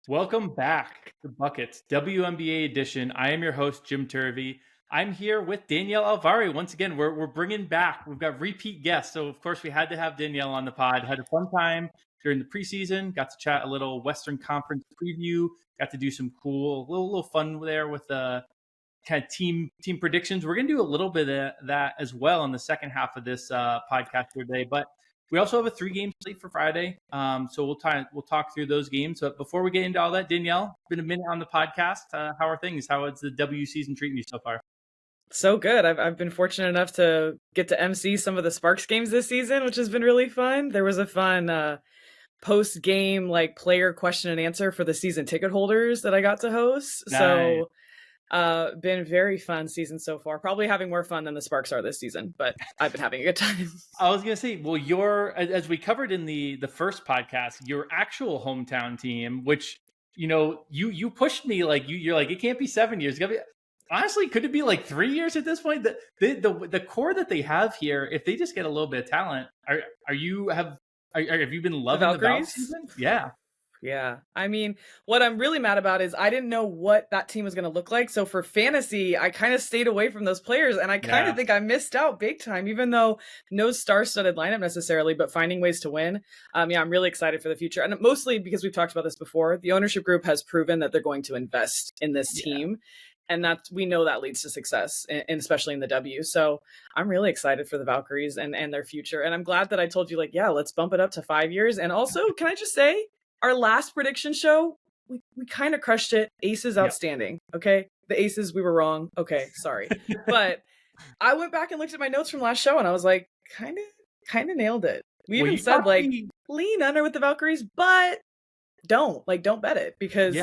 Welcome back to Buckets, WNBA edition. I am your host, Jim Turvey. I'm here with Danielle Alvari. Once again, we're bringing back, we've got repeat guests. So, of course, we had to have Danielle on the pod. Had a fun time during the preseason, got to chat a little Western Conference preview, got to do some cool, little fun there with the kind of team predictions. We're going to do a little bit of that as well in the second half of this podcast today. But we also have a 3-game slate for Friday, so we'll talk through those games. But before we get into all that, Danielle, been a minute on the podcast. How are things? How is the W season treating you so far? So good. I've been fortunate enough to get to MC some of the Sparks games this season, which has been really fun. There was a fun post-game player question and answer for the season ticket holders that I got to host. Nice. So been very fun season so far. Probably having more fun than the Sparks are this season, but I've been having a good time. I was gonna say, well, as we covered in the first podcast, your actual hometown team, which you pushed me you're like, it can't be 7 years. It's gotta be, honestly, could it be like 3 years at this point? The core that they have here, if they just get a little bit of talent, have you been loving the Valkyries season? Yeah. Yeah. I mean, what I'm really mad about is I didn't know what that team was going to look like. So for fantasy, I kind of stayed away from those players, and I kind of think I missed out big time, even though no star-studded lineup necessarily, but finding ways to win. I'm really excited for the future. And mostly because we've talked about this before, the ownership group has proven that they're going to invest in this team. And we know that leads to success, and especially in the W. So I'm really excited for the Valkyries and their future. And I'm glad that I told you, let's bump it up to 5 years. And also, can I just say, our last prediction show, we kind of crushed it. Aces outstanding. Okay. The Aces, we were wrong. Okay. Sorry. But I went back and looked at my notes from last show, and I was like, kind of nailed it. We even said lean under with the Valkyries, but don't bet it because,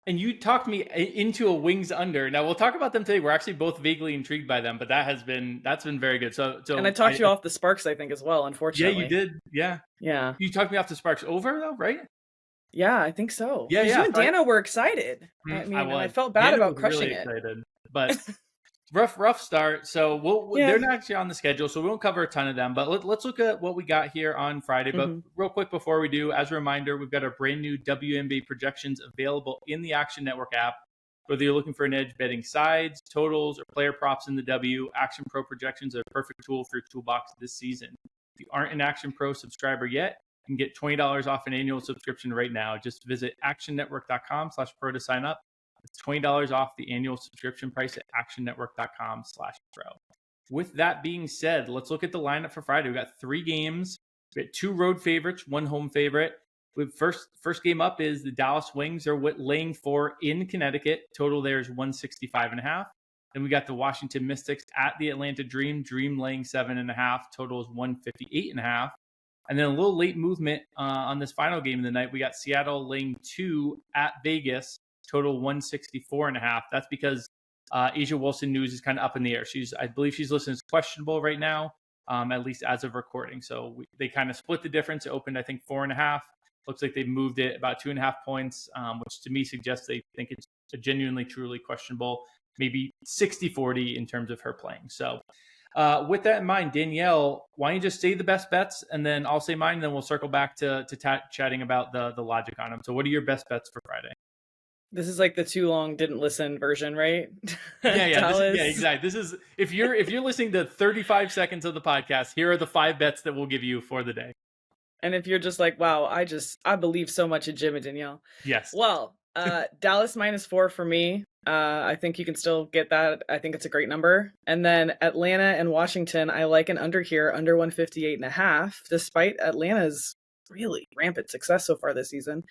And you talked me into a wings under. Now we'll talk about them today. We're actually both vaguely intrigued by them, but that's been very good. So and I talked you off the Sparks, I think, as well. Unfortunately, yeah, you did. Yeah. You talked me off the Sparks over though, right? Yeah, I think so. Yeah. You and Dana were excited. I mean, I felt bad Dana about crushing really excited, but rough start. So they're not actually on the schedule, so we won't cover a ton of them. But let's look at what we got here on Friday. But real quick before we do, as a reminder, we've got our brand new WNBA projections available in the Action Network app. Whether you're looking for an edge betting sides, totals, or player props in the W, Action Pro projections are a perfect tool for your toolbox this season. If you aren't an Action Pro subscriber yet, you can get $20 off an annual subscription right now. Just visit actionnetwork.com/pro to sign up. It's $20 off the annual subscription price at actionnetwork.com/pro. With that being said, let's look at the lineup for Friday. We've got 3 games. We got 2 road favorites, 1 home favorite. First game up is the Dallas Wings. They're laying 4 in Connecticut. Total there is 165.5. Then we got the Washington Mystics at the Atlanta Dream. Dream laying 7.5. Total is 158.5. And then a little late movement on this final game of the night. We got Seattle laying 2 at Vegas. Total 164.5. That's because Asia Wilson news is kind of up in the air. I believe she's listed as questionable right now, at least as of recording. So they kind of split the difference. It opened, I think, 4.5. Looks like they've moved it about 2.5 points, which to me suggests they think it's a genuinely, truly questionable, maybe 60-40 in terms of her playing. So with that in mind, Danielle, why don't you just say the best bets, and then I'll say mine, and then we'll circle back to chatting about the logic on them. So what are your best bets for Friday? This is like the too long didn't listen version, right? Yeah, exactly. This is if you're listening to 35 seconds of the podcast, here are the 5 bets that we'll give you for the day. And if you're just like, wow, I believe so much in Jim and Danielle. Yes. Well, Dallas -4 for me. I think you can still get that. I think it's a great number. And then Atlanta and Washington, I like an under here, under 158.5, despite Atlanta's really rampant success so far this season.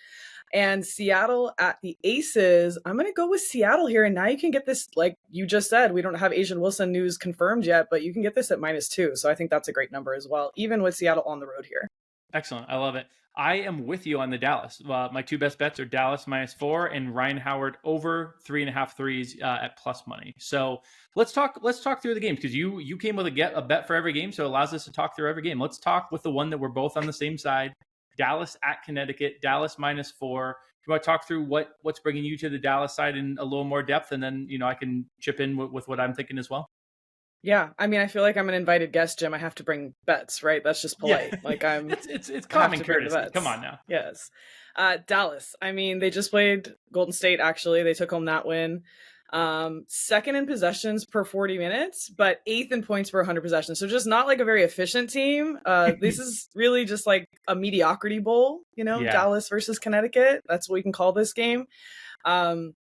And Seattle at the Aces, I'm going to go with Seattle here. And now you can get this, like you just said, we don't have Asia Wilson news confirmed yet, but you can get this at -2. So I think that's a great number as well, even with Seattle on the road here. Excellent. I love it. I am with you on the Dallas. My 2 best bets are Dallas -4 and Ryan Howard over 3.5 threes at plus money. So let's talk through the games, because you came with a bet for every game, so it allows us to talk through every game. Let's talk with the one that we're both on the same side. Dallas at Connecticut, Dallas -4. You want to talk through what's bringing you to the Dallas side in a little more depth, and then I can chip in with what I'm thinking as well. Yeah, I mean, I feel like I'm an invited guest, Jim. I have to bring bets, right? That's just Yeah, polite. Like it's I have common to bring the courtesy. Come bets. on now. Yes. Dallas. I mean, they just played Golden State, actually. They took home that win. Second in possessions per 40 minutes, but eighth in points per 100 possessions. So just not like a very efficient team. This is really just like a mediocrity bowl, Yeah. Dallas versus Connecticut. That's what we can call this game.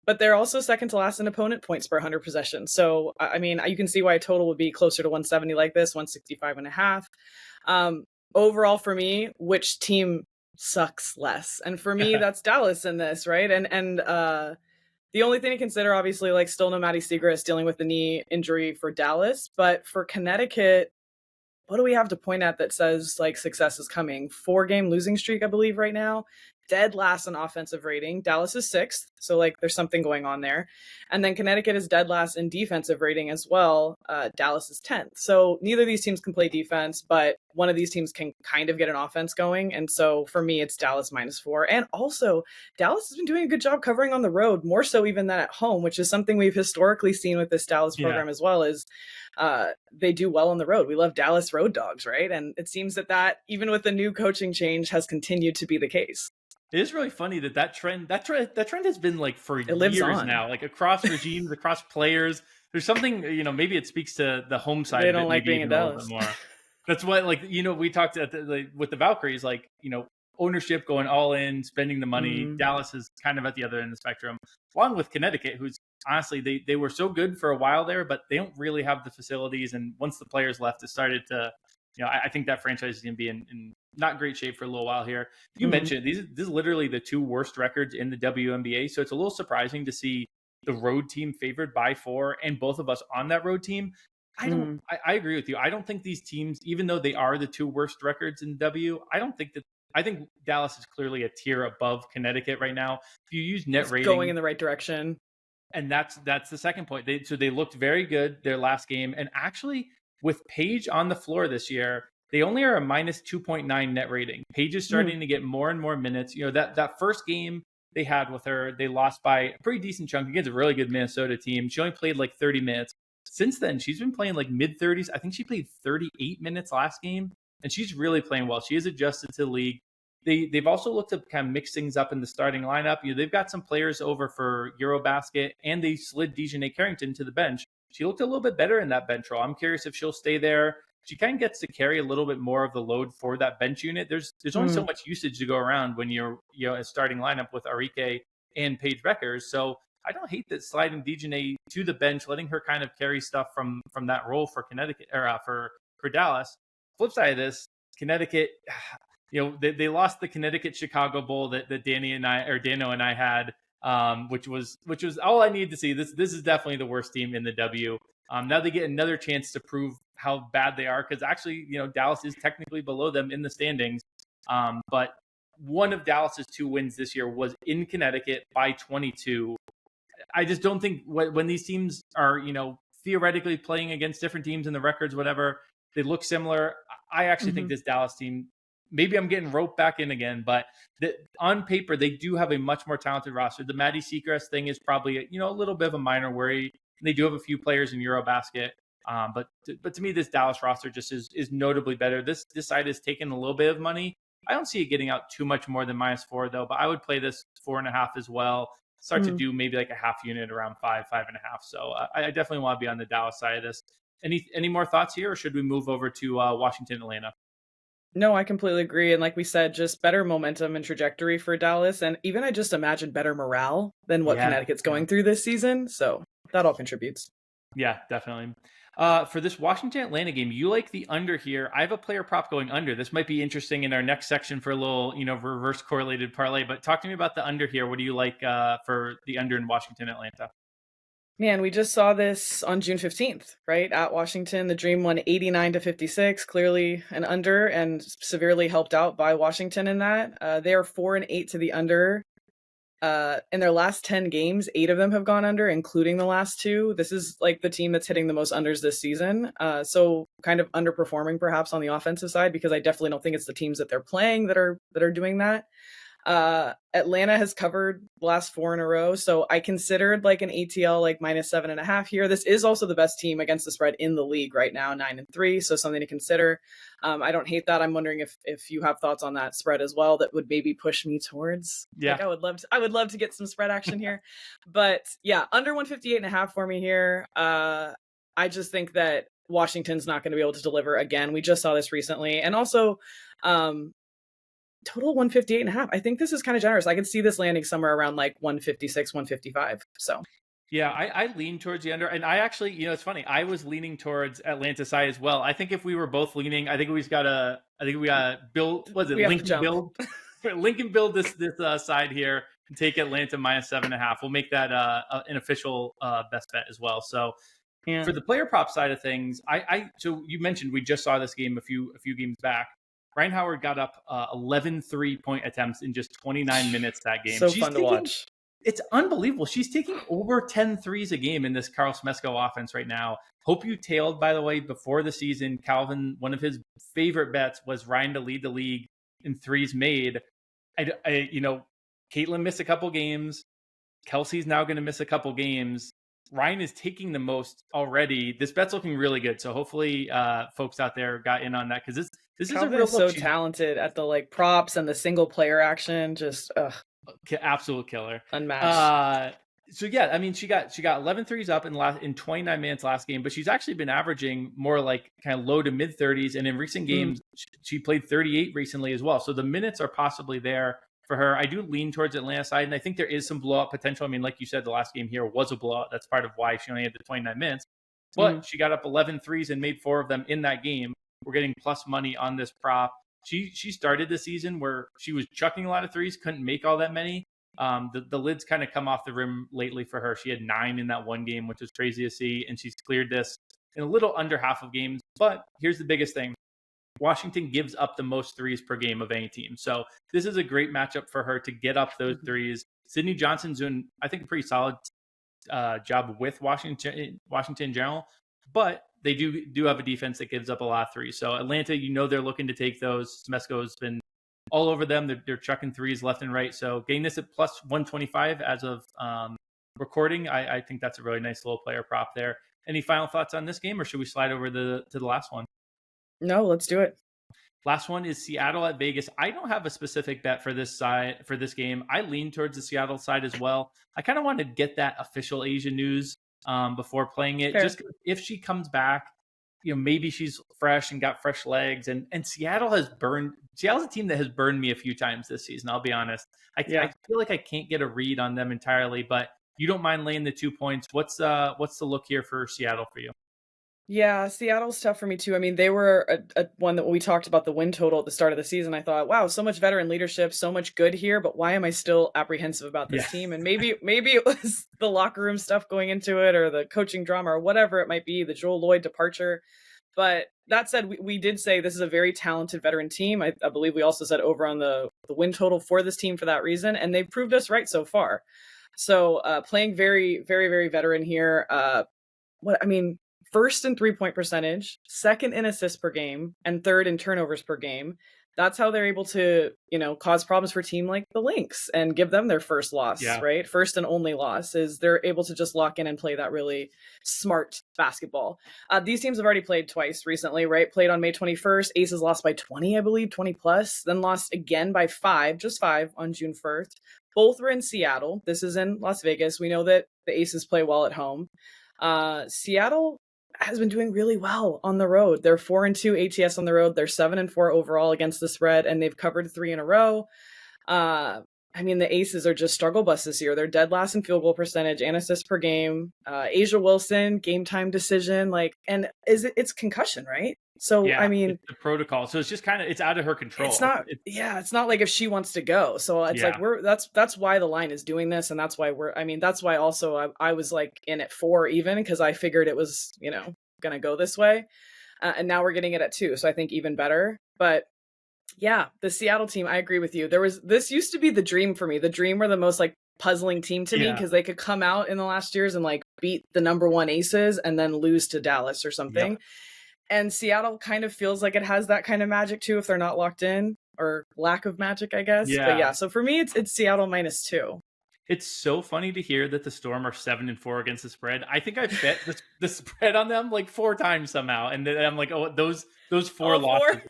But they're also second to last in opponent points per 100 possessions. So, I mean, you can see why a total would be closer to 170 like this, 165.5. Overall, for me, which team sucks less? And for me, that's Dallas in this, right? And the only thing to consider, obviously, like still no Maddie Siegrist dealing with the knee injury for Dallas. But for Connecticut, what do we have to point at that says like success is coming? 4-game losing streak, I believe, right now. Dead last in offensive rating. Dallas is 6th. So like there's something going on there. And then Connecticut is dead last in defensive rating as well. Dallas is 10th. So neither of these teams can play defense, but one of these teams can kind of get an offense going. And so for me, it's Dallas -4. And also Dallas has been doing a good job covering on the road, more so even than at home, which is something we've historically seen with this Dallas program as well, is they do well on the road. We love Dallas road dogs, right? And it seems that even with the new coaching change has continued to be the case. It is really funny that trend has been like for years now, like across regimes, across players. There's something, maybe it speaks to the home side. They don't like being in Dallas. More. That's why, like, we talked with the Valkyries, like, ownership going all in, spending the money. Mm-hmm. Dallas is kind of at the other end of the spectrum, along with Connecticut, who's honestly, they were so good for a while there, but they don't really have the facilities. And once the players left, it started to, I think that franchise is going to be in not great shape for a little while here. You mentioned this is literally the 2 worst records in the WNBA. So it's a little surprising to see the road team favored by 4 and both of us on that road team. I agree with you. I don't think these teams, even though they are the 2 worst records in W, I think Dallas is clearly a tier above Connecticut right now. If you use net rating, going in the right direction. And that's the second point. They looked very good their last game. And actually, with Paige on the floor this year, they only are a -2.9 net rating. Paige is starting to get more and more minutes. That first game they had with her, they lost by a pretty decent chunk against a really good Minnesota team. She only played like 30 minutes. Since then, she's been playing like mid-30s. I think she played 38 minutes last game, and she's really playing well. She has adjusted to the league. They've also looked to kind of mix things up in the starting lineup. They've got some players over for Eurobasket, and they slid Dejanay Carrington to the bench. She looked a little bit better in that bench role. I'm curious if she'll stay there. She kind of gets to carry a little bit more of the load for that bench unit. There's only so much usage to go around when you're a starting lineup with Arike and Paige Beckers. So I don't hate that sliding Dejanay to the bench, letting her kind of carry stuff from that role for Connecticut or for Dallas. Flip side of this, Connecticut. They lost the Connecticut Chicago Bowl that Dano and I had, which was all I needed to see. This is definitely the worst team in the W. Now they get another chance to prove how bad they are, because actually, Dallas is technically below them in the standings. But one of Dallas's 2 wins this year was in Connecticut by 22. I just don't think when these teams are, theoretically playing against different teams in the records, whatever, they look similar. I actually think this Dallas team, maybe I'm getting roped back in again, but on paper, they do have a much more talented roster. The Maddie Siegrist thing is probably, a little bit of a minor worry. They do have a few players in Eurobasket. But to me, this Dallas roster just is notably better. This side has taken a little bit of money. I don't see it getting out too much more than -4 though, but I would play this 4.5 as well. Start to do maybe like a half unit around 5.5. So I definitely want to be on the Dallas side of this. Any more thoughts here, or should we move over to Washington, Atlanta? No, I completely agree. And like we said, just better momentum and trajectory for Dallas. And even I just imagine better morale than what Connecticut's going through this season. So that all contributes. Yeah, definitely. For this Washington Atlanta game, you like the under here. I have a player prop going under. This might be interesting in our next section for a little, reverse correlated parlay. But talk to me about the under here. What do you like for the under in Washington Atlanta? Man, we just saw this on June 15th, right? At Washington, the Dream won 89-56, clearly an under, and severely helped out by Washington in that. They are 4-8 to the under. In their last 10 games, 8 of them have gone under, including the last 2. This is like the team that's hitting the most unders this season. So kind of underperforming perhaps on the offensive side, because I definitely don't think it's the teams that they're playing that are doing that. Atlanta has covered the last 4 in a row. So I considered like an ATL like -7.5 here. This is also the best team against the spread in the league right now, 9-3. So something to consider. I don't hate that. I'm wondering if you have thoughts on that spread as well that would maybe push me towards. Yeah. Like I would love to get some spread action here. But yeah, under 158.5 for me here. I just think that Washington's not going to be able to deliver again. We just saw this recently. And also, total 158.5. I think this is kind of generous. I could see this landing somewhere around like 156, 155. So yeah, I lean towards the under, and I actually, it's funny. I was leaning towards Atlanta side as well. I think if we were both leaning, I think we got to build. Was it Lincoln build? Lincoln build this side here and take Atlanta -7.5. We'll make that an official best bet as well. So for the player prop side of things, so you mentioned we just saw this game a few games back. Ryan Howard got up 11 3-point attempts in just 29 minutes that game. So fun to watch. It's unbelievable. She's taking over 10 threes a game in this Carl Smesko offense right now. Hope you tailed, by the way, before the season. Calvin, one of his favorite bets was Ryan to lead the league in threes made. Caitlin missed a couple games. Kelsey's now going to miss a couple games. Ryan is taking the most already. This bet's looking really good. So hopefully folks out there got in on that, because this is a real so talented at the like props and the single player action. Just absolute killer, unmatched. So yeah, I mean, she got 11 threes up in 29 minutes last game, but she's actually been averaging more like kind of low to mid 30s, and in recent games she played 38 recently as well. So the minutes are possibly there for her. I do lean towards Atlanta side, and I think there is some blowout potential. I mean, like you said, the last game here was a blowout. That's part of why she only had the 29 minutes. But she got up 11 threes and made 4 of them in that game. We're getting plus money on this prop. She started the season where she was chucking a lot of threes, couldn't make all that many. The lids kind of come off the rim lately for her. She had 9 in that one game, which is crazy to see, and she's cleared this in a little under half of games. But here's the biggest thing. Washington gives up the most threes per game of any team. So this is a great matchup for her to get up those threes. Sydney Johnson's doing, I think, a pretty solid job with Washington in general, but they do have a defense that gives up a lot of threes. So Atlanta, they're looking to take those. Smesko's been all over them. They're chucking threes left and right. So getting this at plus 125 as of recording, I think that's a really nice little player prop there. Any final thoughts on this game, or should we slide over to the last one? No, let's do it. Last one is Seattle at Vegas. I don't have a specific bet for this game. I lean towards the Seattle side as well. I kind of want to get that official Asia news before playing it. Fair. Just if she comes back, maybe she's fresh and got fresh legs. And Seattle's a team that has burned me a few times this season. I'll be honest. I feel like I can't get a read on them entirely, but you don't mind laying the 2 points. What's the look here for Seattle for you? Yeah, Seattle's tough for me too. I mean, they were a one that we talked about the win total at the start of the season. I thought, wow, so much veteran leadership, so much good here, but why am I still apprehensive about this team? And maybe it was the locker room stuff going into it, or the coaching drama, or whatever it might be, the Joel Lloyd departure. But that said, we did say this is a very talented veteran team. I believe we also said over on the win total for this team for that reason, and they've proved us right so far. So playing very, very, very veteran here. First in 3-point percentage, second in assists per game, and third in turnovers per game. That's how they're able to, cause problems for a team like the Lynx and give them their first loss, right? First and only loss is they're able to just lock in and play that really smart basketball. These teams have already played twice recently, right? Played on May 21st. Aces lost by 20, I believe, 20 plus, then lost again by 5, just 5 on June 1st. Both were in Seattle. This is in Las Vegas. We know that the Aces play well at home. Seattle has been doing really well on the road. They're 4-2 ATS on the road. They're 7-4 overall against the spread, and they've covered 3 in a row. The Aces are just struggle bus this year. They're dead last in field goal percentage and assists per game. Asia Wilson, game time decision, it's concussion, right? So it's the protocol. So it's just it's out of her control. It's not like if she wants to go. So it's that's why the line is doing this, and that's why that's why also I was like in at 4 even, because I figured it was gonna go this way, and now we're getting it at 2. So I think even better. But yeah, the Seattle team, I agree with you. This used to be the dream for me. The dream were the most puzzling team to me, because they could come out in the last years and beat the number 1 Aces and then lose to Dallas or something. Yep. And Seattle kind of feels like it has that kind of magic too if they're not locked in, or lack of magic, I guess. But yeah, so for me, it's Seattle -2. It's so funny to hear that the Storm are 7-4 against the spread. I think I bet the spread on them like 4 times somehow, and then I'm like, oh, those 4 losses.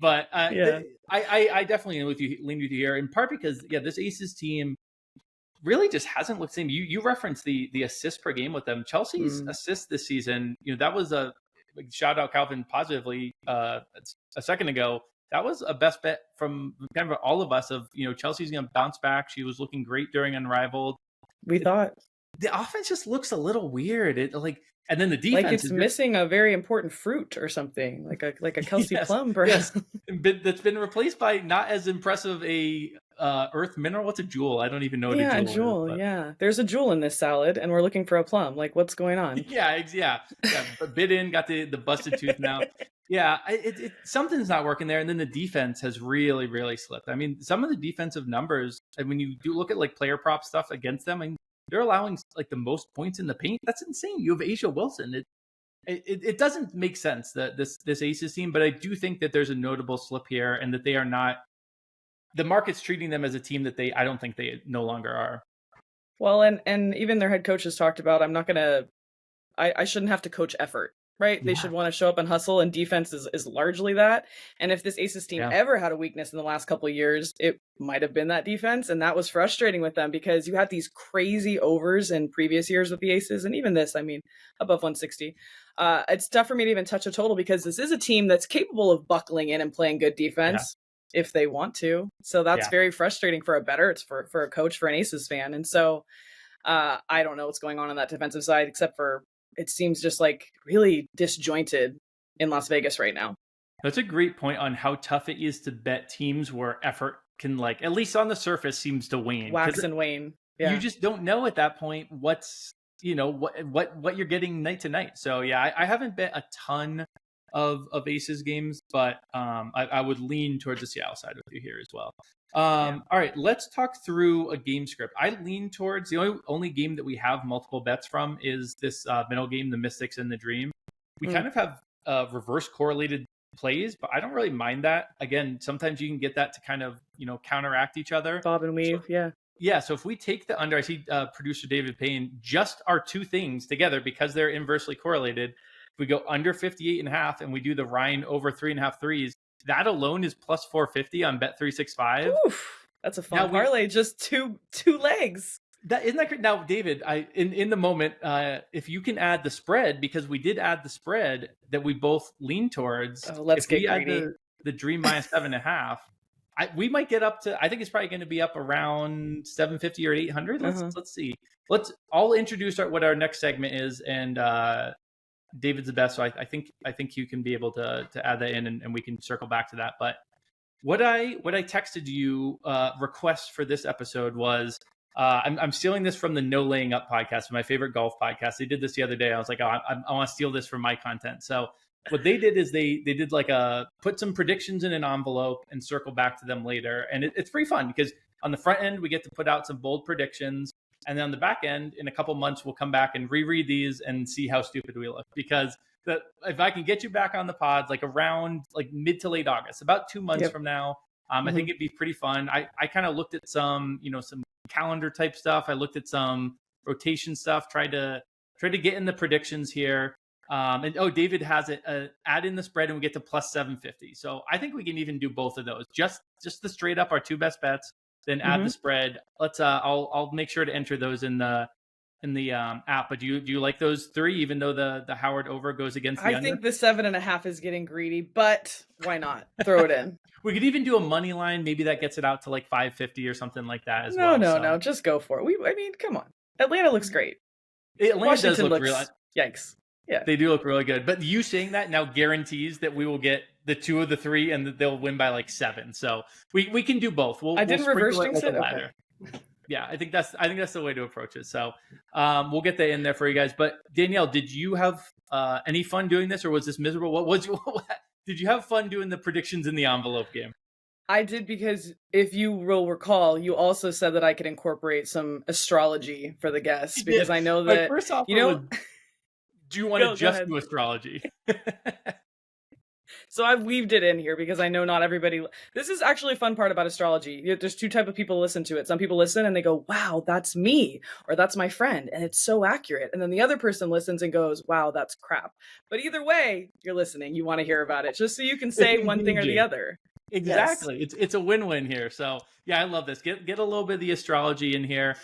But I definitely lean with you here, in part because this Aces team really just hasn't looked the same. You referenced the assists per game with them. Chelsea's assists this season, that was a shout out Calvin positively a second ago. That was a best bet from kind of all of us of, Chelsea's going to bounce back. She was looking great during Unrivaled. We thought. The offense just looks a little weird. And then the defense like it's missing a very important fruit or something, like a Kelsey plum, perhaps. Yes. That's been replaced by not as impressive a earth mineral. What's a jewel? I don't even know what a jewel is. There's a jewel in this salad, and we're looking for a plum. Like, what's going on? But bit in, got the busted tooth now. Something's not working there. And then the defense has really, really slipped. I mean, some of the defensive numbers, and when you do look at like player prop stuff against them, they're allowing like the most points in the paint. That's insane. You have Asia Wilson. It doesn't make sense that this Aces team, but I do think that there's a notable slip here, and that they are not. The market's treating them as a team that I don't think they no longer are. Well, and even their head coach has talked about, I shouldn't have to coach effort. Right? They should want to show up and hustle, and defense is largely that. And if this Aces team ever had a weakness in the last couple of years, it might have been that defense. And that was frustrating with them, because you had these crazy overs in previous years with the Aces, and even this, above 160. It's tough for me to even touch a total, because this is a team that's capable of buckling in and playing good defense if they want to. So that's very frustrating for a bettor. It's for a coach, for an Aces fan. And so I don't know what's going on that defensive side, except for it seems just like really disjointed in Las Vegas right now. That's a great point on how tough it is to bet teams where effort can, at least on the surface, seems to wane. Wax and wane. Yeah. You just don't know at that point what's, what you're getting night to night. So I haven't bet a ton of Aces games, but I would lean towards the Seattle side with you here as well. All right, let's talk through a game script. I lean towards the only game that we have multiple bets from is this middle game, the Mystics and the Dream. We kind of have reverse correlated plays, but I don't really mind that. Again, sometimes you can get that to kind of, counteract each other. Bob and weave, So if we take the under, I see producer David Payne, just our two things together, because they're inversely correlated. If we go under 58.5 and we do the Ryan over 3.5 threes, that alone is plus 450 on Bet365. Oof, that's a fun parlay. Just two legs. Isn't that great? Now, David, in the moment, if you can add the spread, because we did add the spread that we both lean towards. Oh, let's get greedy. The Dream minus 7.5. We might get up to. I think it's probably going to be up around 750 or 800. Let's see. I'll introduce what our next segment is, and David's the best, so I think you can be able to add that in, and we can circle back to that. But what I texted you request for this episode was I'm stealing this from the No Laying Up podcast, my favorite golf podcast. They did this the other day. I was like, I want to steal this for my content. So what they did is they did put some predictions in an envelope and circle back to them later, and it's pretty fun, because on the front end we get to put out some bold predictions. And then on the back end, in a couple months, we'll come back and reread these and see how stupid we look. Because if I can get you back on the pods, around mid to late August, about 2 months from now, I think it'd be pretty fun. I kind of looked at some calendar type stuff. I looked at some rotation stuff, tried to get in the predictions here. David has it. Add in the spread and we get to plus 750. So I think we can even do both of those. Just the straight up, our two best bets. Then add the spread. Let's. I'll make sure to enter those in the app. But do you like those three, even though the Howard over goes against the under? I think the 7.5 is getting greedy, but why not throw it in? We could even do a money line. Maybe that gets it out to 550 or something like that as well. No, just go for it. Come on. Atlanta looks great. Atlanta Washington does look real. Yikes. Yeah, they do look really good. But you saying that now guarantees that we will get the 2 of the 3, and that they'll win by 7. So we can do both. I didn't reverse jinx it. Okay. Yeah, I think that's the way to approach it. So we'll get that in there for you guys. But Danielle, did you have any fun doing this, or was this miserable? Did you have fun doing the predictions in the envelope game? I did, because if you will recall, you also said that I could incorporate some astrology for the guests, because I know that first off, do you want to just do astrology? So I've weaved it in here because I know not everybody. This is actually a fun part about astrology. There's two type of people who listen to it. Some people listen and they go, "Wow, that's me," or "That's my friend," and it's so accurate. And then the other person listens and goes, "Wow, that's crap." But either way, you're listening. You want to hear about it, just so you can say one thing or the other. Exactly. Yes. It's a win-win here. So yeah, I love this. Get a little bit of the astrology in here.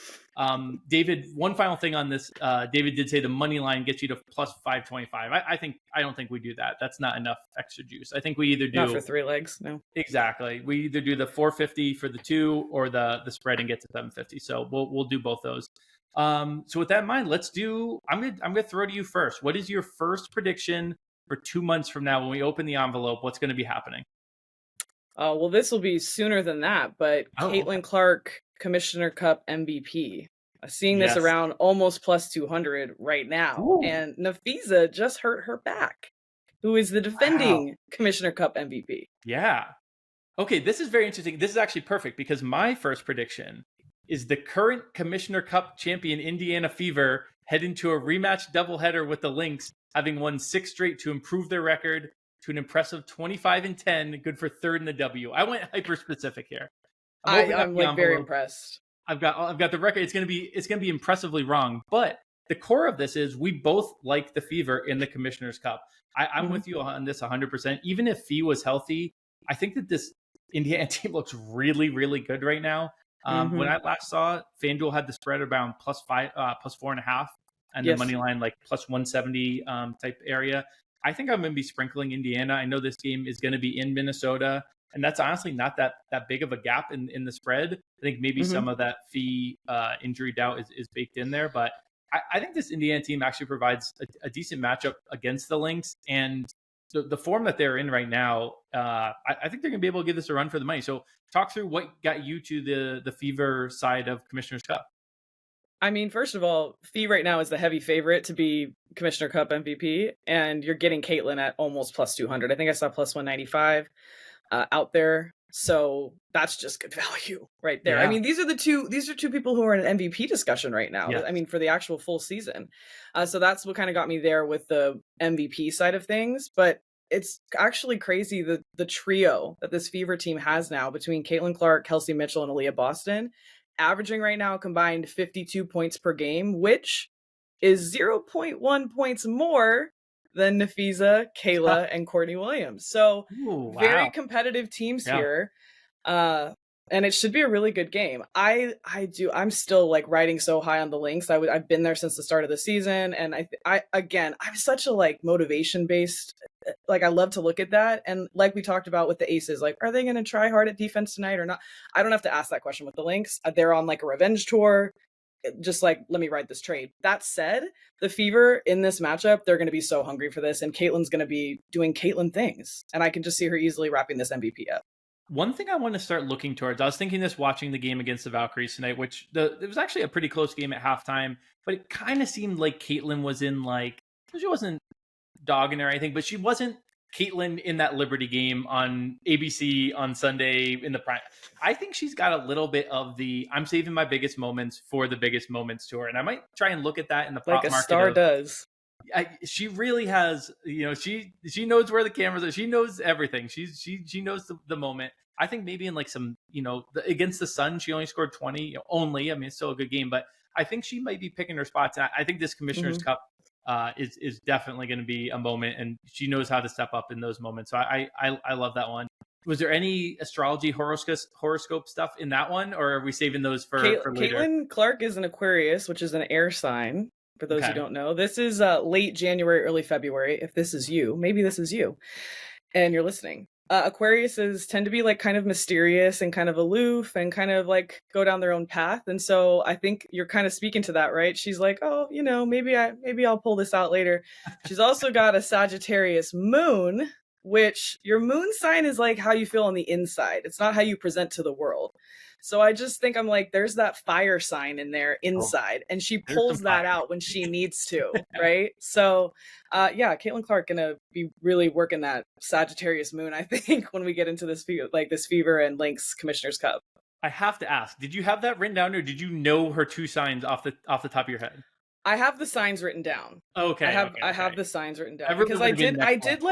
David, one final thing on this. David did say the money line gets you to plus 525. I don't think we do that. That's not enough extra juice. I think we either do not for 3 legs. No. Exactly. We either do the 450 for the 2 or the spread and get to 750. So we'll do both those. So with that in mind, let's do. I'm gonna throw to you first. What is your first prediction for 2 months from now when we open the envelope? What's going to be happening? Well, this will be sooner than that, but Caitlin Clark, Commissioner Cup MVP. Seeing this around almost plus 200 right now. Ooh. And Nafisa just hurt her back, who is the defending Commissioner Cup MVP. Yeah. Okay, this is very interesting. This is actually perfect because my first prediction is the current Commissioner Cup champion Indiana Fever head into a rematch doubleheader with the Lynx, having won 6 straight to improve their record to an impressive 25-10, good for 3rd in the W. I went hyper specific here. I'm like very impressed. I've got the record. It's gonna be impressively wrong, but the core of this is we both like the Fever in the Commissioner's Cup. I'm with you on this 100%. Even if Fee was healthy, I think that this Indiana team looks really, really good right now. When I last saw it, FanDuel had the spread around plus 4.5, and the money line like plus 170 type area. I think I'm going to be sprinkling Indiana. I know this game is going to be in Minnesota, and that's honestly not that big of a gap in the spread. I think maybe some of that Fee injury doubt is baked in there, but I think this Indiana team actually provides a decent matchup against the Lynx, and the form that they're in right now, I think they're going to be able to give this a run for the money. So talk through what got you to the Fever side of Commissioner's Cup. I mean, first of all, Fee right now is the heavy favorite to be Commissioner Cup MVP, and you're getting Caitlin at almost plus 200. I think I saw plus 195 out there. So that's just good value right there. Yeah. I mean, these are two people who are in an MVP discussion right now. Yeah. I mean, for the actual full season. So that's what kind of got me there with the MVP side of things. But it's actually crazy the trio that this Fever team has now between Caitlin Clark, Kelsey Mitchell, and Aaliyah Boston, averaging right now combined 52 points per game, which is 0.1 points more than Nafisa, Kayla, and Courtney Williams. So very competitive teams here. And it should be a really good game. I'm still like riding so high on the Lynx. I've been there since the start of the season. And I'm such a like motivation based, like I love to look at that. And like we talked about with the Aces, like, are they going to try hard at defense tonight or not? I don't have to ask that question with the Lynx. They're on like a revenge tour. Just like, let me ride this trade. That said, the Fever in this matchup, they're going to be so hungry for this. And Caitlin's going to be doing Caitlin things. And I can just see her easily wrapping this MVP up. One thing I want to start looking towards, I was thinking this watching the game against the Valkyries tonight, which it was actually a pretty close game at halftime, but it kind of seemed like Caitlin was in like, she wasn't dogging or anything, but she wasn't Caitlin in that Liberty game on ABC on Sunday in the prime. I think she's got a little bit of the I'm saving my biggest moments for the biggest moments tour. And I might try and look at that in the prop market. Like a star does. She really has, she knows where the cameras are. She knows everything. She knows the moment. I think maybe in like some, against the Sun, she only scored 20 only. I mean, it's still a good game, but I think she might be picking her spots. And I think this Commissioner's Cup is definitely going to be a moment, and she knows how to step up in those moments. So I love that one. Was there any astrology horoscope stuff in that one, or are we saving those for later? Caitlin Clark is an Aquarius, which is an air sign. For those who don't know, this is late January, early February. If this is you, maybe this is you, and you're listening. Aquariuses tend to be like kind of mysterious and kind of aloof and kind of like go down their own path. And so I think you're kind of speaking to that, right? She's like, oh, maybe I'll pull this out later. She's also got a Sagittarius moon, which your moon sign is like how you feel on the inside. It's not how you present to the world. So I just think I'm like, there's that fire sign in there inside, and she pulls that out when she needs to, right? So, Caitlin Clark gonna be really working that Sagittarius moon, I think, when we get into this Fever and Lynx Commissioner's Cup. I have to ask, did you have that written down, or did you know her 2 signs off the top of your head? I have the signs written down. Okay. I have the signs written down because I did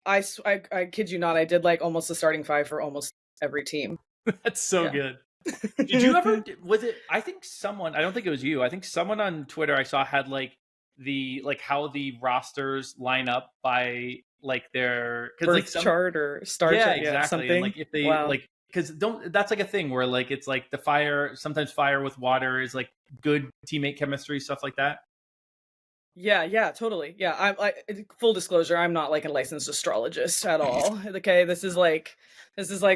I kid you not, I did like almost the starting five for almost every team. That's so good. Did you ever, was it, I think someone, I don't think it was you, I think someone on Twitter I saw had like how the rosters line up by like their birth chart or star chart, exactly. Something. And like if they like, because that's like a thing where like it's like sometimes fire with water is like good teammate chemistry, stuff like that. Yeah, totally. Yeah, I full disclosure, I'm not like a licensed astrologist at all. Okay, this is like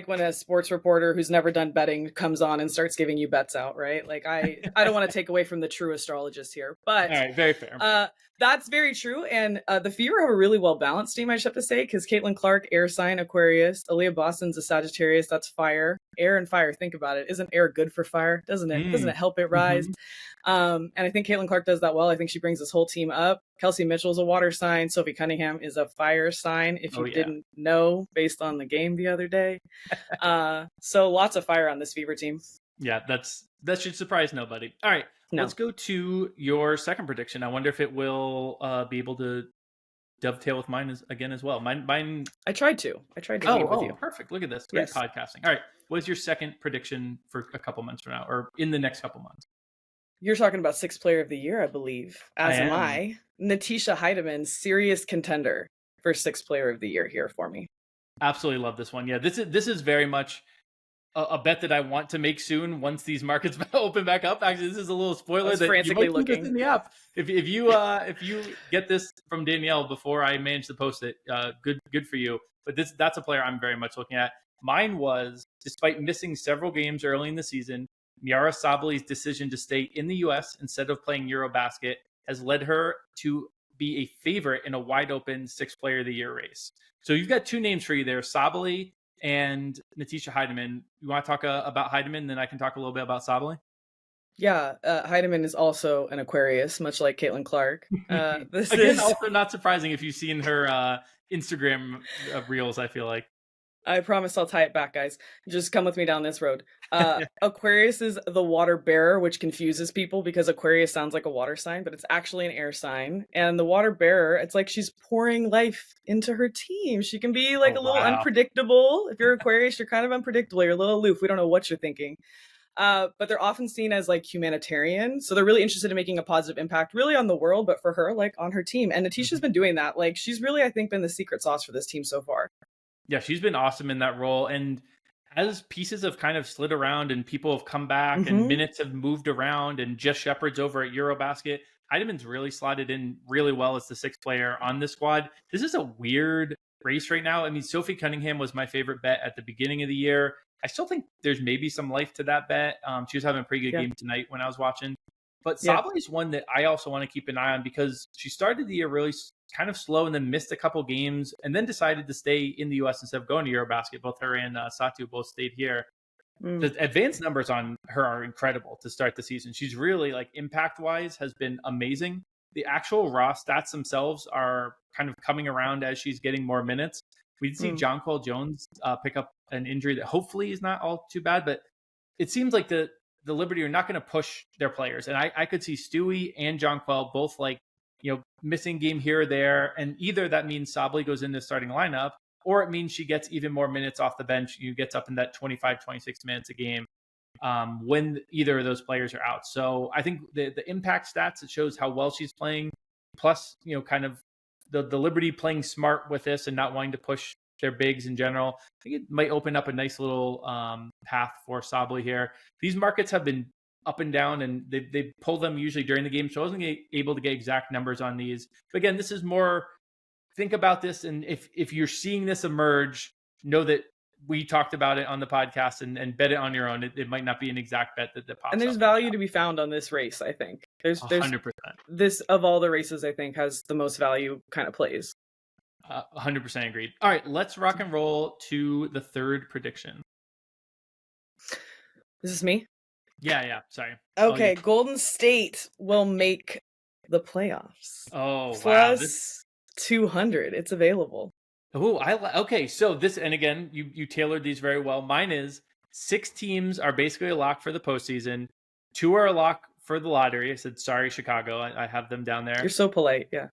when a sports reporter who's never done betting comes on and starts giving you bets out, right? Like I don't want to take away from the true astrologist here, but all right, very fair. That's very true. And the Fever have a really well balanced team, I should have to say, because Caitlin Clark, air sign, Aquarius. Aaliyah Boston's a Sagittarius, that's fire. Air and fire, think about it. Isn't air good for fire? Doesn't it? Doesn't it help it rise? And I think Caitlin Clark does that well. I think she brings this whole team up. Kelsey Mitchell's a water sign. Sophie Cunningham is a fire sign, if you didn't know, based on the game the other day. So lots of fire on this Fever team. Yeah, that should surprise nobody. All right, let's go to your second prediction. I wonder if it will be able to dovetail with mine again as well. Mine. I tried to meet with you. Perfect. Look at this. Great podcasting. All right, what is your second prediction for a couple months from now, or in the next couple months? You're talking about sixth player of the year, I believe. As am I. Natisha Heidemann, serious contender for sixth player of the year here for me. Absolutely love this one. Yeah, this is very much a bet that I want to make soon once these markets open back up. Actually, this is a little spoiler that frantically you might looking in the app. If you get this from Danielle before I manage to post it, good for you. But that's a player I'm very much looking at. Mine was, despite missing several games early in the season, Miara Sabli's decision to stay in the U.S. instead of playing Eurobasket has led her to be a favorite in a wide open sixth player of the year race. So you've got two names for you there, Sabli and Natisha Heidemann. You want to talk about Heidemann, then I can talk a little bit about Sabli? Yeah, Heidemann is also an Aquarius, much like Caitlin Clark. This is also not surprising if you've seen her Instagram reels, I feel like. I promise I'll tie it back, guys. Just come with me down this road. Aquarius is the water bearer, which confuses people because Aquarius sounds like a water sign, but it's actually an air sign. And the water bearer, it's like she's pouring life into her team. She can be like a little unpredictable. If you're Aquarius, you're kind of unpredictable. You're a little aloof. We don't know what you're thinking. But they're often seen as like humanitarian. So they're really interested in making a positive impact really on the world, but for her, like on her team. And Natisha's been doing that. Like she's really, I think, been the secret sauce for this team so far. Yeah, she's been awesome in that role. And as pieces have kind of slid around and people have come back and minutes have moved around and Jess Shepard's over at Eurobasket, Heidemann's really slotted in really well as the sixth player on the squad. This is a weird race right now. I mean, Sophie Cunningham was my favorite bet at the beginning of the year. I still think there's maybe some life to that bet. She was having a pretty good game tonight when I was watching. But Sabli is one that I also want to keep an eye on because she started the year really kind of slow and then missed a couple games and then decided to stay in the U.S. instead of going to Eurobasket. Both her and Satu both stayed here. The advanced numbers on her are incredible to start the season. She's really, like, impact-wise has been amazing. The actual raw stats themselves are kind of coming around as she's getting more minutes. We did see Jonquel Jones pick up an injury that hopefully is not all too bad, but it seems like the Liberty are not going to push their players. And I could see Stewie and Jonquel both, like, missing game here or there. And either that means Sabli goes into the starting lineup, or it means she gets even more minutes off the bench. Gets up in that 25, 26 minutes a game when either of those players are out. So I think the impact stats, it shows how well she's playing. Plus, kind of the Liberty playing smart with this and not wanting to push their bigs in general. I think it might open up a nice little path for Sabli here. These markets have been up and down, and they pull them usually during the game, so I wasn't able to get exact numbers on these. But again, this is more, think about this, and if you're seeing this emerge, know that we talked about it on the podcast and bet it on your own. It might not be an exact bet that pops up. And there's value to be found on this race, I think. There's 100%. This, of all the races, I think, has the most value kind of plays. 100% agreed. All right, let's rock and roll to the third prediction. Is this me? Yeah. Sorry. Okay, Golden State will make the playoffs. Oh, Plus 200. It's available. Oh, okay. So this, and again, you tailored these very well. Mine is 6 teams are basically a lock for the postseason. 2 are a lock for the lottery. I said, sorry, Chicago. I have them down there. You're so polite. Yeah.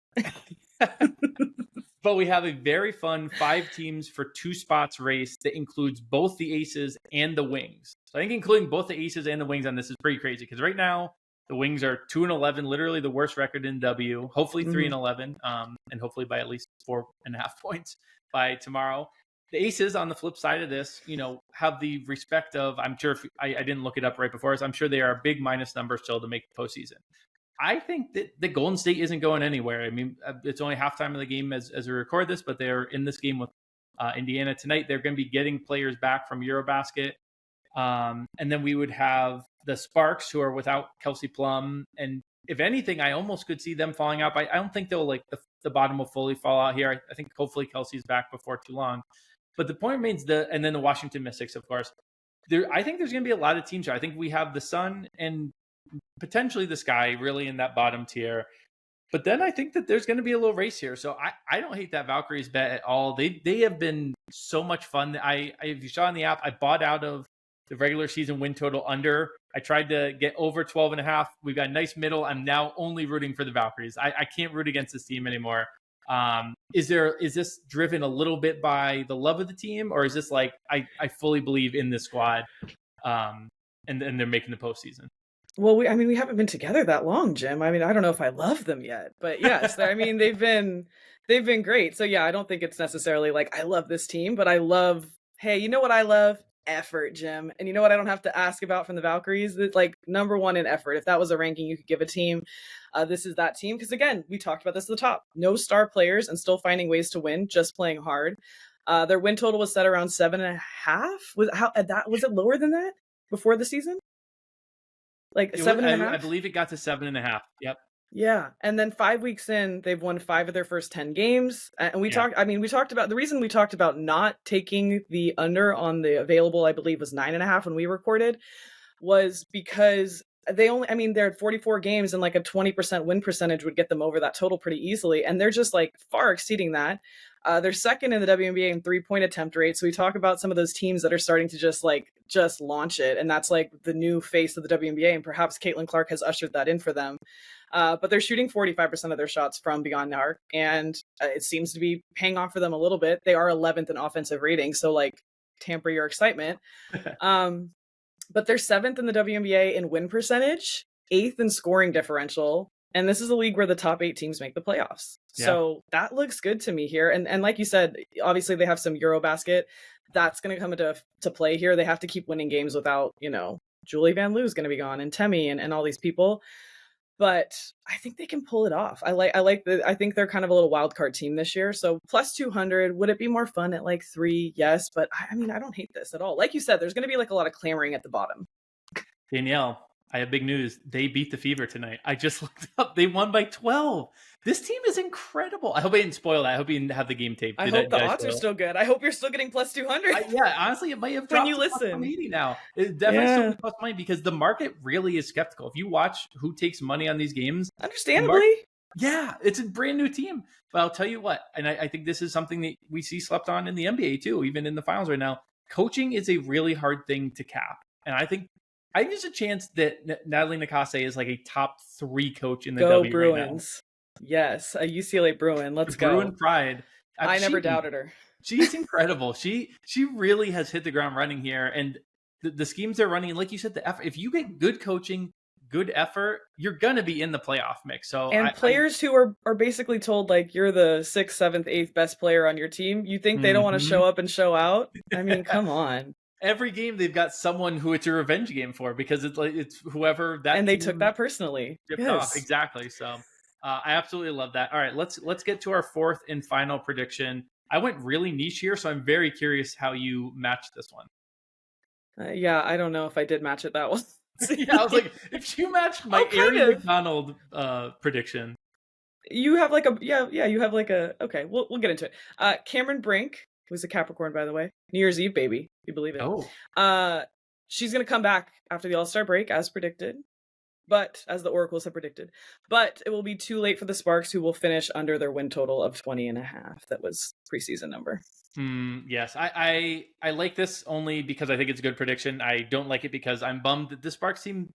But we have a very fun 5 teams for 2 spots race that includes both the aces and the wings. So I think including both the aces and the wings on this is pretty crazy because right now the wings are 2-11, literally the worst record in W. Hopefully 3-11, and hopefully by at least 4.5 points by tomorrow. The aces on the flip side of this, have the respect of, I'm sure if I didn't look it up right before us, I'm sure they are a big minus number still to make the postseason. I think that the Golden State isn't going anywhere. I mean, it's only halftime of the game as we record this, but they're in this game with Indiana tonight. They're going to be getting players back from Eurobasket. And then we would have the Sparks, who are without Kelsey Plum. And if anything, I almost could see them falling out. I don't think they'll the bottom will fully fall out here. I think hopefully Kelsey's back before too long. But the point remains and then the Washington Mystics, of course. I think there's going to be a lot of teams here. I think we have the Sun and potentially the Sky really in that bottom tier. But then I think that there's going to be a little race here. So I don't hate that Valkyries bet at all. They have been so much fun. If you saw in the app, I bought out of the regular season win total under. I tried to get over 12.5. We've got a nice middle. I'm now only rooting for the Valkyries. I can't root against this team anymore. Is this driven a little bit by the love of the team, or is this like I fully believe in this squad, and they're making the postseason? Well, we haven't been together that long, Jim. I don't know if I love them yet, but yes, they've been great. So yeah, I don't think it's necessarily like I love this team, but I love, hey, you know what I love? Effort, Jim. And you know what I don't have to ask about from the Valkyries? It's like number one in effort. If that was a ranking you could give a team, this is that team. Because again, we talked about this at the top. No star players and still finding ways to win, just playing hard. Their win total was set around 7.5. Was it lower than that before the season? Like 7.5? I believe it got to 7.5. Yep. Yeah. And then 5 weeks in, they've won 5 of their first 10 games. And we talked about the reason we talked about not taking the under on the available, I believe was 9.5 when we recorded, was because they're at 44 games and like a 20% win percentage would get them over that total pretty easily. And they're just like far exceeding that. They're second in the WNBA in 3-point attempt rate. So we talk about some of those teams that are starting to just launch it. And that's like the new face of the WNBA. And perhaps Caitlin Clark has ushered that in for them. But they're shooting 45% of their shots from beyond the arc. And it seems to be paying off for them a little bit. They are 11th in offensive rating. So like tamper your excitement. But they're 7th in the WNBA in win percentage, 8th in scoring differential. And this is a league where the top 8 teams make the playoffs. Yeah. So that looks good to me here. And like you said, obviously they have some Eurobasket. That's going to come into play here. They have to keep winning games without, Julie Van Loo is going to be gone and Temi and all these people. But I think they can pull it off. I think they're kind of a little wild card team this year. So plus 200, would it be more fun at like 3? Yes. But I don't hate this at all. Like you said, there's going to be like a lot of clamoring at the bottom. Danielle, I have big news. They beat the Fever tonight. I just looked up. They won by 12. This team is incredible. I hope I didn't spoil that. I hope you didn't have the game tape. I hope the odds are still good. I hope you're still getting plus 200. Yeah, honestly, it might have dropped when you listen. Plus 180 now. It's definitely still plus money because the market really is skeptical. If you watch who takes money on these games, understandably, it's a brand new team. But I'll tell you what, and I think this is something that we see slept on in the NBA too, even in the finals right now. Coaching is a really hard thing to cap, and I think there's a chance that Natalie Nakase is like a top 3 coach in the W Bruins. Right now. Yes, a UCLA Bruin. Let's go. Bruin pride. I never doubted her. She's incredible. She really has hit the ground running here, and the schemes they're running. Like you said, the effort. If you get good coaching, good effort, you're gonna be in the playoff mix. So players who are basically told like you're the 6th, 7th, 8th best player on your team, you think they don't want to show up and show out? I mean, come on. Every game they've got someone who it's a revenge game for because it's whoever that. And they took that personally. Yes. Off. Exactly. So I absolutely love that. All right, let's get to our 4th and final prediction. I went really niche here, so I'm very curious how you matched this one. Yeah, I don't know if I did match it that well. Yeah, I was like, if you matched my Aaron McDonald prediction, you have like you have like a okay. We'll get into it. Cameron Brink, who's a Capricorn by the way, New Year's Eve baby, you believe it? Oh, she's gonna come back after the All-Star break as predicted. But as the oracles have predicted, but it will be too late for the Sparks, who will finish under their win total of 20.5. That was preseason number. Yes, I like this only because I think it's a good prediction. I don't like it because I'm bummed that the Sparks seem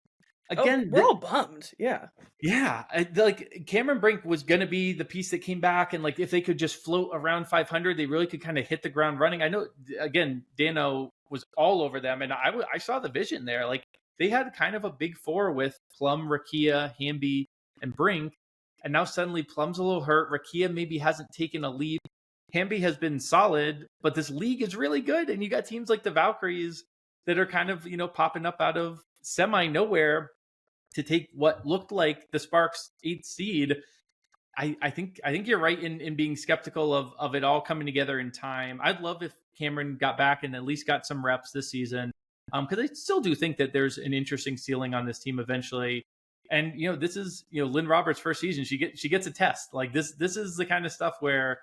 again, we're all bummed. Yeah. Yeah. Like Cameron Brink was going to be the piece that came back. And like, if they could just float around 500, they really could kind of hit the ground running. I know, again, Dano was all over them. And I saw the vision there. Like, they had kind of a big four with Plum, Rakia, Hamby, and Brink. And now suddenly Plum's a little hurt. Rakia maybe hasn't taken a leap. Hamby has been solid, but this league is really good. And you got teams like the Valkyries that are kind of, popping up out of semi nowhere to take what looked like the Sparks 8th seed. I think you're right in being skeptical of it all coming together in time. I'd love if Cameron got back and at least got some reps this season. Because I still do think that there's an interesting ceiling on this team eventually. And this is Lynn Roberts' first season. She gets a test. Like this is the kind of stuff where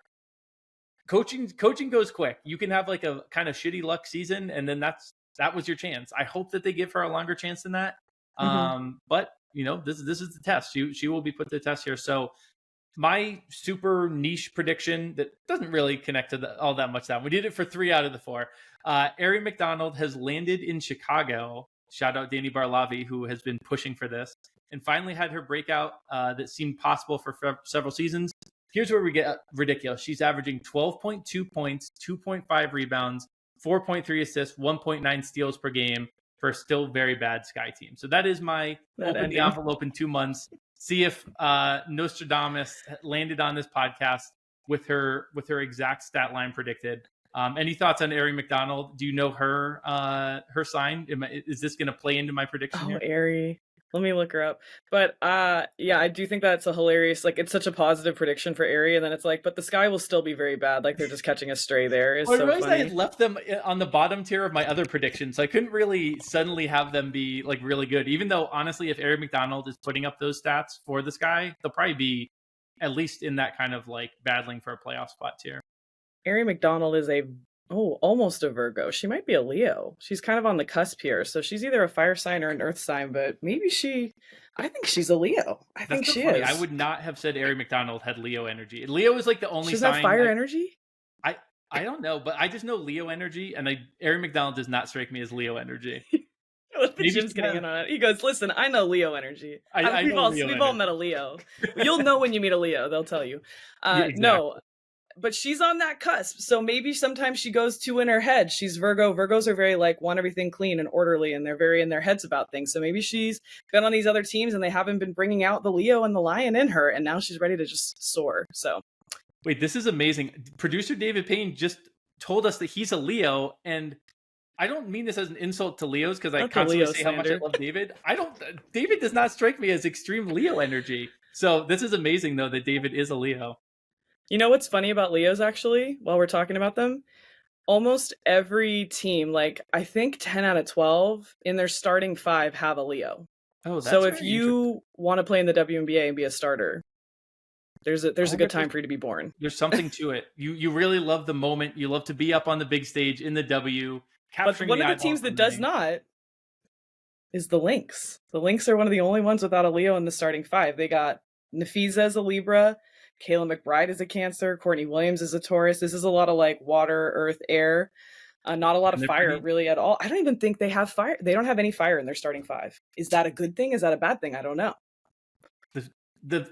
coaching goes quick. You can have like a kind of shitty luck season, and then that was your chance. I hope that they give her a longer chance than that. But this is the test. She will be put to the test here. So my super niche prediction that doesn't really connect to all that much. That we did it for 3 out of the 4. Ari McDonald has landed in Chicago. Shout out Danny Barlavi, who has been pushing for this and finally had her breakout that seemed possible for several seasons. Here's where we get ridiculous. She's averaging 12.2 points, 2.5 rebounds, 4.3 assists, 1.9 steals per game for a still very bad Sky team. So that is my open the envelope in 2 months. See if Nostradamus landed on this podcast with her exact stat line predicted. Any thoughts on Ari McDonald? Do you know her sign? Is this going to play into my prediction here? Ari. Let me look her up. But yeah, I do think that's a hilarious, like, it's such a positive prediction for Ari, and then it's like, but the Sky will still be very bad. Like, they're just catching a stray there. It's so funny. I had left them on the bottom tier of my other predictions. I couldn't really suddenly have them be like really good, even though honestly, if Ari McDonald is putting up those stats for the Sky, they'll probably be at least in that kind of like battling for a playoff spot tier. Ari McDonald is almost a Virgo. She might be a Leo. She's kind of on the cusp here. So she's either a fire sign or an earth sign, but maybe I think she's a Leo. I think she is. I would not have said Ari McDonald had Leo energy. Leo is like the only sign. She's fire energy? I don't know, but I just know Leo energy, and Ari McDonald does not strike me as Leo energy. Jim's getting in on it. He goes, listen, I know Leo energy. We've all met a Leo. You'll know when you meet a Leo. They'll tell you. Yeah, exactly. No. But she's on that cusp. So maybe sometimes she goes too in her head. She's Virgo. Virgos are very like want everything clean and orderly, and they're very in their heads about things. So maybe she's been on these other teams and they haven't been bringing out the Leo and the Lion in her. And now she's ready to just soar. So wait, this is amazing. Producer David Payne just told us that he's a Leo. And I don't mean this as an insult to Leos because I constantly say how much I love David. David does not strike me as extreme Leo energy. So this is amazing though that David is a Leo. You know what's funny about Leos, actually, while we're talking about them? Almost every team, like I think 10 out of 12 in their starting 5 have a Leo. Oh, that's so if you want to play in the WNBA and be a starter, there's a good time for you to be born. There's something to it. You really love the moment. You love to be up on the big stage in the W. But one of the teams that does not is the Lynx. The Lynx are one of the only ones without a Leo in the starting 5. They got Nafisa as a Libra. Kayla McBride is a Cancer. Courtney Williams is a Taurus. This is a lot of like water, earth, air. Not a lot of fire really at all. I don't even think they have fire. They don't have any fire in their starting 5. Is that a good thing? Is that a bad thing? I don't know.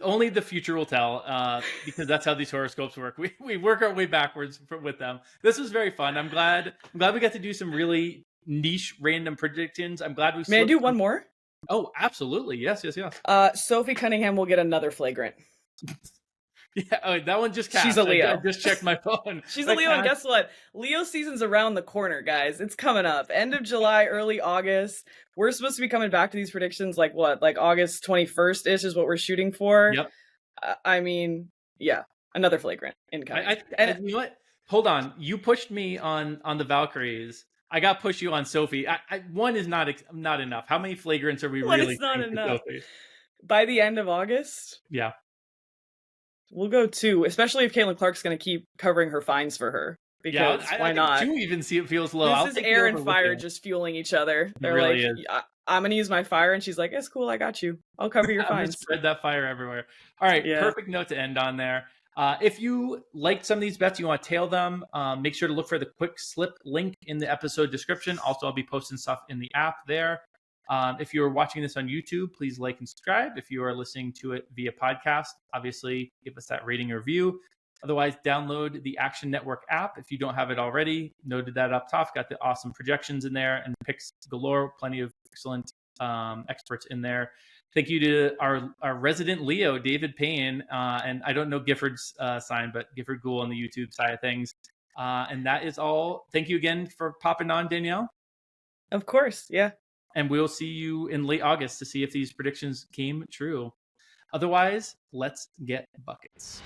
Only the future will tell, because that's how these horoscopes work. We work our way backwards with them. This was very fun. I'm glad we got to do some really niche random predictions. I'm glad we. May I do one more? Oh, absolutely. Yes. Sophie Cunningham will get another flagrant. Yeah, that one just cast. She's a Leo. I just checked my phone. She's a Leo, and guess what? Leo season's around the corner, guys. It's coming up. End of July, early August. We're supposed to be coming back to these predictions like what? Like August 21st-ish is what we're shooting for. Yep. I mean, yeah, another flagrant incoming. And you know what? Hold on. You pushed me on the Valkyries. I got to push you on Sophie. One is not enough. How many flagrants are we really? It's not enough. By the end of August? Yeah. We'll go 2, especially if Caitlin Clark's going to keep covering her fines for her. Because why not? 2 even feels low. This is air and fire just fueling each other. They're really like, I'm going to use my fire. And she's like, it's cool. I got you. I'll cover your fines. Spread that fire everywhere. All right. Yeah. Perfect note to end on there. If you liked some of these bets, you want to tail them, make sure to look for the quick slip link in the episode description. Also, I'll be posting stuff in the app there. If you're watching this on YouTube, please like and subscribe. If you are listening to it via podcast, obviously give us that rating or review. Otherwise, download the Action Network app if you don't have it already. Noted that up top. Got the awesome projections in there and picks galore. Plenty of excellent experts in there. Thank you to our resident Leo, David Payne. And I don't know Gifford's sign, but Gifford Ghoul on the YouTube side of things. And that is all. Thank you again for popping on, Danielle. Of course. Yeah. And we'll see you in late August to see if these predictions came true. Otherwise, let's get buckets.